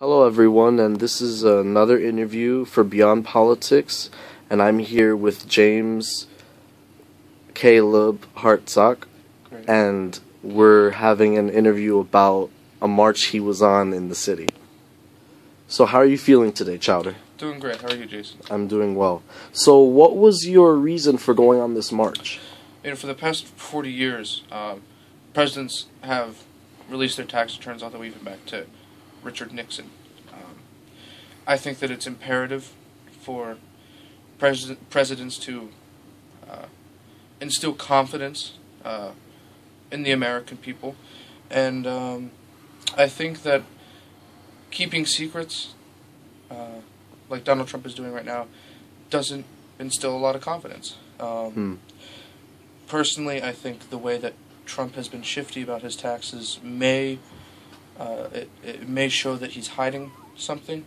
Hello everyone, and this is another interview for Beyond Politics, and I'm here with James Hartsock, and we're having an interview about a march he was on in the city. So how are you feeling today, Chowder? Doing great. How are you, Jason? I'm doing well. So what was your reason for going on this march? For the past 40 years, presidents have released their tax returns all the way even back to Richard Nixon. I think that it's imperative for presidents to instill confidence in the American people, and I think that keeping secrets, like Donald Trump is doing right now, doesn't instill a lot of confidence. Personally, I think the way that Trump has been shifty about his taxes may it may show that he's hiding something,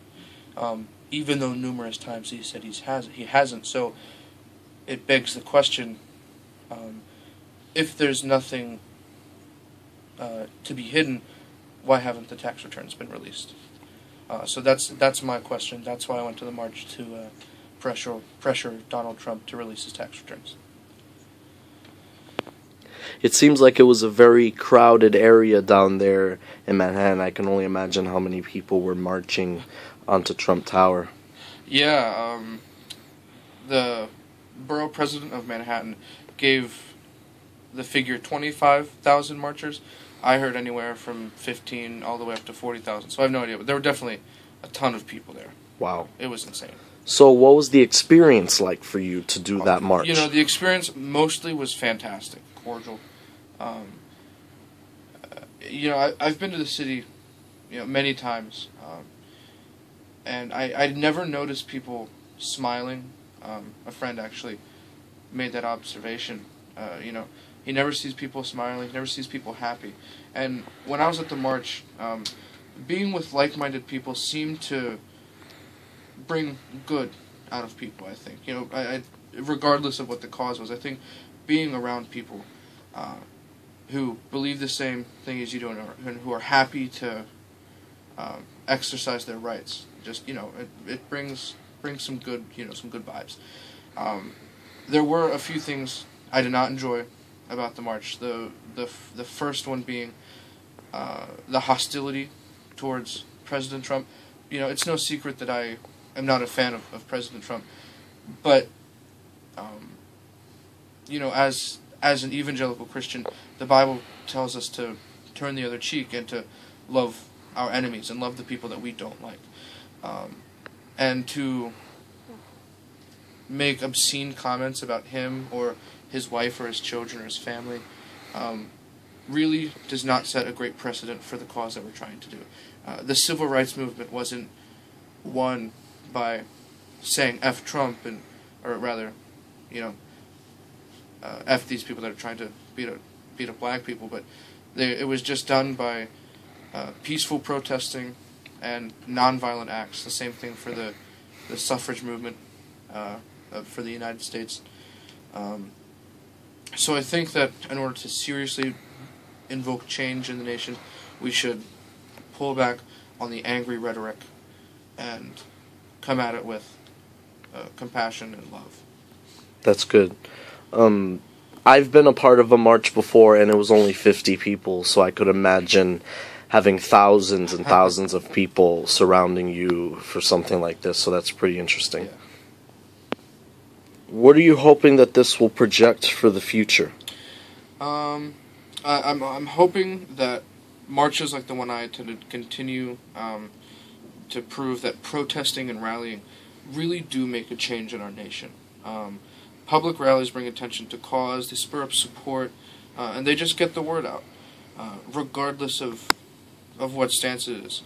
even though numerous times he said he hasn't. So it begs the question: if there's nothing to be hidden, why haven't the tax returns been released? So that's my question. That's why I went to the march, to pressure Donald Trump to release his tax returns. It seems like it was a very crowded area down there in Manhattan. I can only imagine how many people were marching onto Trump Tower. Yeah, the borough president of Manhattan gave the figure 25,000 marchers. I heard anywhere from 15 all the way up to 40,000, so I have no idea. But there were definitely a ton of people there. Wow. It was insane. So what was the experience like for you to do that march? The experience mostly was fantastic, cordial. I've been to the city, many times, and I never noticed people smiling. A friend actually made that observation. He never sees people smiling, he never sees people happy. And when I was at the march, being with like-minded people seemed to bring good out of people, I think. Regardless of what the cause was, I think being around people who believe the same thing as you do and who are happy to exercise their rights, it brings some good, some good vibes. There were a few things I did not enjoy about the march. The first one being the hostility towards President Trump. It's no secret that I am not a fan of President Trump, but as an evangelical Christian, the Bible tells us to turn the other cheek and to love our enemies and love the people that we don't like, and to make obscene comments about him or his wife or his children or his family really does not set a great precedent for the cause that we're trying to do. The civil rights movement wasn't won by saying F Trump, or rather, F these people that are trying to beat up black people, but it was just done by peaceful protesting and nonviolent acts. The same thing for the suffrage movement for the United States. So I think that in order to seriously invoke change in the nation, we should pull back on the angry rhetoric and come at it with compassion and love. That's good. I've been a part of a march before, and it was only 50 people, so I could imagine having thousands and thousands of people surrounding you for something like this, so that's pretty interesting. Yeah. What are you hoping that this will project for the future? I'm hoping that marches like the one I attended continue to prove that protesting and rallying really do make a change in our nation. Public rallies bring attention to cause, they spur up support, and they just get the word out, regardless of what stance it is.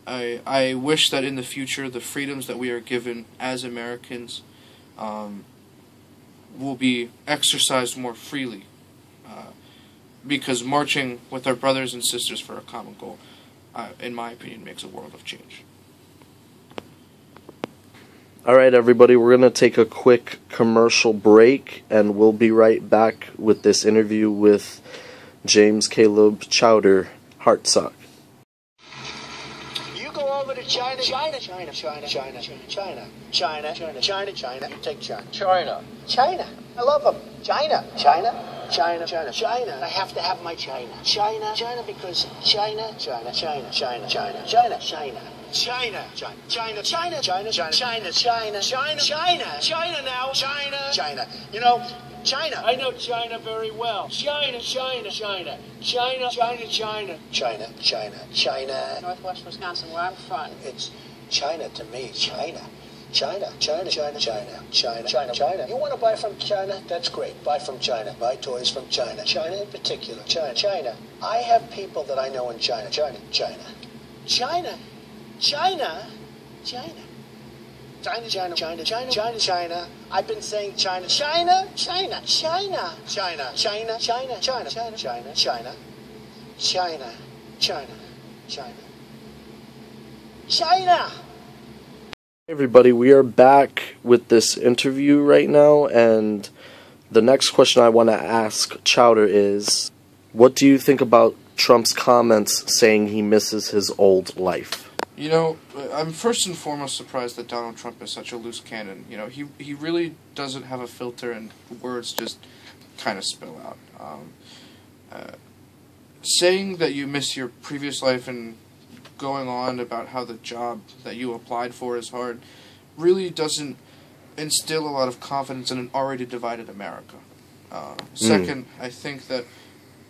I wish that in the future the freedoms that we are given as Americans will be exercised more freely, because marching with our brothers and sisters for a common goal, in my opinion, makes a world of change. Alright everybody, we're going to take a quick commercial break, and we'll be right back with this interview with James Hartsock. over to China. China. You take China. China. I love them. China. I have to have my China. China, because China now. China. You know, China. I know China very well. China. Northwest Wisconsin, where I'm from. It's China to me. China. You want to buy from China? That's great. Buy from China. Buy toys from China. China in particular. China. I have people that I know in China. China. I've been saying China. China. Hey everybody, we are back with this interview right now, and the next question I want to ask Chowder is, what do you think about Trump's comments saying he misses his old life? You know, I'm first and foremost surprised that Donald Trump is such a loose cannon. You know, he really doesn't have a filter, and words just kind of spill out. Saying that you miss your previous life and going on about how the job that you applied for is hard really doesn't instill a lot of confidence in an already divided America. Second, I think that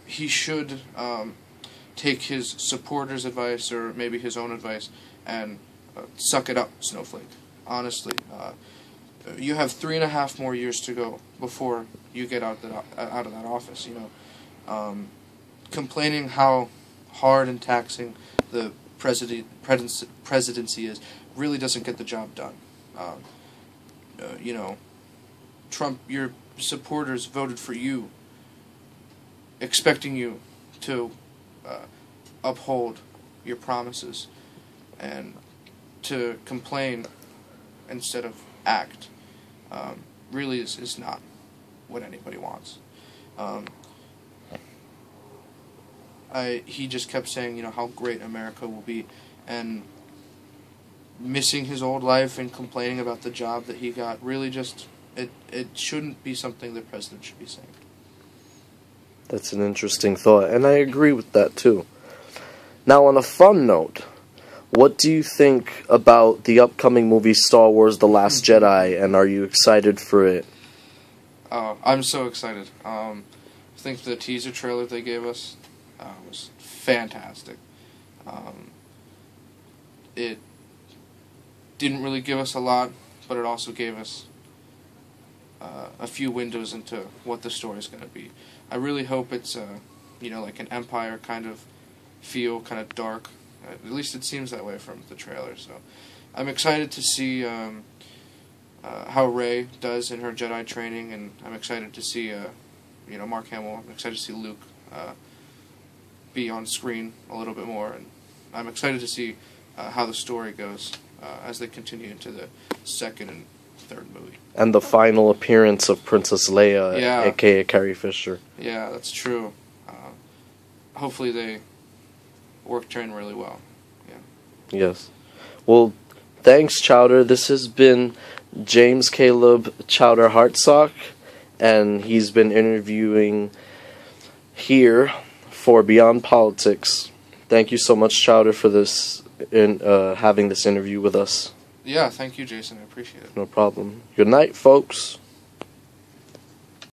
he should take his supporters' advice, or maybe his own advice, and suck it up, Snowflake. Honestly, you have 3.5 more years to go before you get out of that office. You know, complaining how hard and taxing the presidency is really doesn't get the job done. You know, Trump, your supporters voted for you, expecting you to uphold your promises and to complain instead of act. Really is not what anybody wants. He just kept saying, you know, how great America will be, and missing his old life and complaining about the job that he got. Really, just it shouldn't be something the president should be saying. That's an interesting thought, and I agree with that too. Now, on a fun note, what do you think about the upcoming movie Star Wars: The Last Jedi, and are you excited for it? I'm so excited. I think the teaser trailer they gave us was fantastic. It didn't really give us a lot, but it also gave us a few windows into what the story is going to be. I really hope it's you know, like an Empire kind of feel, kind of dark. At least it seems that way from the trailer. So I'm excited to see how Rey does in her Jedi training, and I'm excited to see you know, Mark Hamill. I'm excited to see Luke be on screen a little bit more, and I'm excited to see how the story goes as they continue into the second and third movie. And the final appearance of Princess Leia, yeah, aka Carrie Fisher. Yeah, that's true. Hopefully they worked her in really well. Yeah. Yes. Well, thanks, Chowder. This has been James Caleb Chowder Hartsock, and he's been interviewing here for Beyond Politics. Thank you so much, Chowder, for this having this interview with us. Yeah, thank you, Jason. I appreciate it. No problem. Good night, folks.